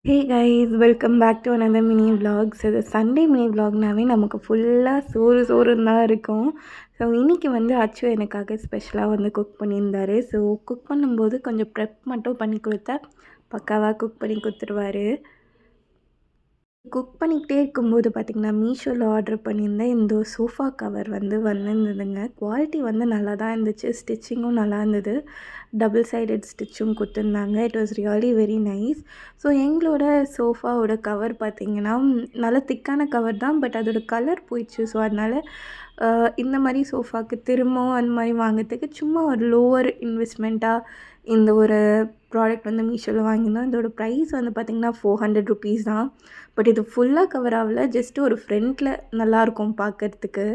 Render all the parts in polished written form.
Hey guys welcome back to another mini vlogs. இது Sunday mini vlogனாவே நமக்கு ஃபுல்லாக சோறுன்னு தான் இருக்கும். ஸோ இன்றைக்கி வந்து அச்சு எனக்காக ஸ்பெஷலாக வந்து குக் பண்ணியிருந்தாரு. ஸோ குக் பண்ணும்போது கொஞ்சம் ப்ரெப் மட்டும் பண்ணி கொடுத்தா பக்காவாக குக் பண்ணி கொடுத்துருவாரு. குக் பண்ணிக்கிட்டே இருக்கும்போது பார்த்திங்கன்னா மீஷோவில் ஆர்டர் பண்ணியிருந்தேன். இந்த சோஃபா கவர் வந்து வந்திருந்ததுங்க. குவாலிட்டி வந்து நல்லா தான் இருந்துச்சு, ஸ்டிச்சிங்கும் நல்லா இருந்தது. டபுள் சைடட் ஸ்டிச்சும் கொடுத்துருந்தாங்க. It was really very nice. So எங்களோட சோஃபாவோட கவர் பார்த்திங்கன்னா நல்லா திக்கான கவர் தான், பட் அதோட கலர் போயிடுச்சு. ஸோ அதனால் இந்த மாதிரி சோஃபாவுக்கு திரும்பவும் அந்த மாதிரி வாங்கிறதுக்கு சும்மா ஒரு லோவர் இன்வெஸ்ட்மெண்ட்டாக இந்த ஒரு ப்ராடக்ட் வந்து மீஷோவில் வாங்கியிருந்தோம். இதோட ப்ரைஸ் வந்து பார்த்திங்கன்னா 400 ருபீஸ் தான். பட் இது ஃபுல்லாக கவர் ஆகல, ஜஸ்ட்டு ஒரு ஃப்ரண்ட்டில் நல்லாயிருக்கும் பார்க்குறதுக்கு.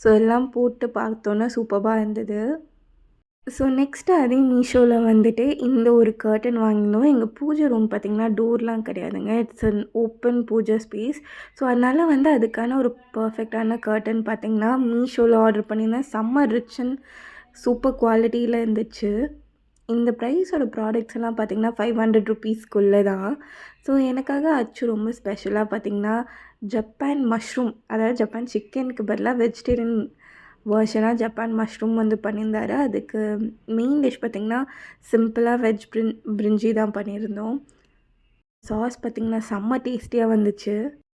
ஸோ எல்லாம் போட்டு பார்த்தோன்னா சூப்பராக இருந்தது. ஸோ நெக்ஸ்ட்டு அதே மீஷோவில் வந்துட்டு இந்த ஒரு கர்டன் வாங்கினோம். எங்கள் பூஜை ரூம் பார்த்திங்கன்னா டோர்லாம் கிடையாதுங்க. இட்ஸ் அன் ஓப்பன் பூஜை ஸ்பேஸ். ஸோ அதனால் வந்து அதுக்கான ஒரு பர்ஃபெக்டான கர்டன் பார்த்திங்கன்னா மீஷோவில் ஆர்டர் பண்ணியிருந்தேன். செம்ம ரிச் அண்ட் சூப்பர் குவாலிட்டியில் இருந்துச்சு. இந்த ப்ரைஸோட ப்ராடக்ட்ஸ் எல்லாம் பார்த்திங்கன்னா 500 ருபீஸ்க்குள்ளே தான். ஸோ எனக்காக அச்சு ரொம்ப ஸ்பெஷலாக பார்த்திங்கன்னா ஜப்பான் மஷ்ரூம், அதாவது ஜப்பான் சிக்கனுக்கு பதிலாக வெஜிடேரியன் வேர்ஷனாக ஜப்பான் மஷ்ரூம் வந்து பண்ணியிருந்தாரு. அதுக்கு மெயின் டிஷ் பார்த்திங்கன்னா சிம்பிளாக வெஜ் பிரிஞ்சி தான் பண்ணியிருந்தோம். சாஸ் பார்த்திங்கன்னா செம்ம டேஸ்டியாக வந்துச்சு.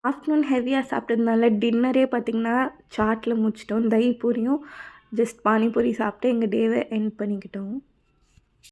ஆஃப்டர்நூன் ஹெவியாக சாப்பிட்டதுனால டின்னரே பார்த்திங்கன்னா சாட்டில் முடிச்சிட்டோம். தயிர் பூரியும் ஜஸ்ட் பானிபூரி சாப்பிட்டு எங்கள் டேவை எண்ட் பண்ணிக்கிட்டோம்.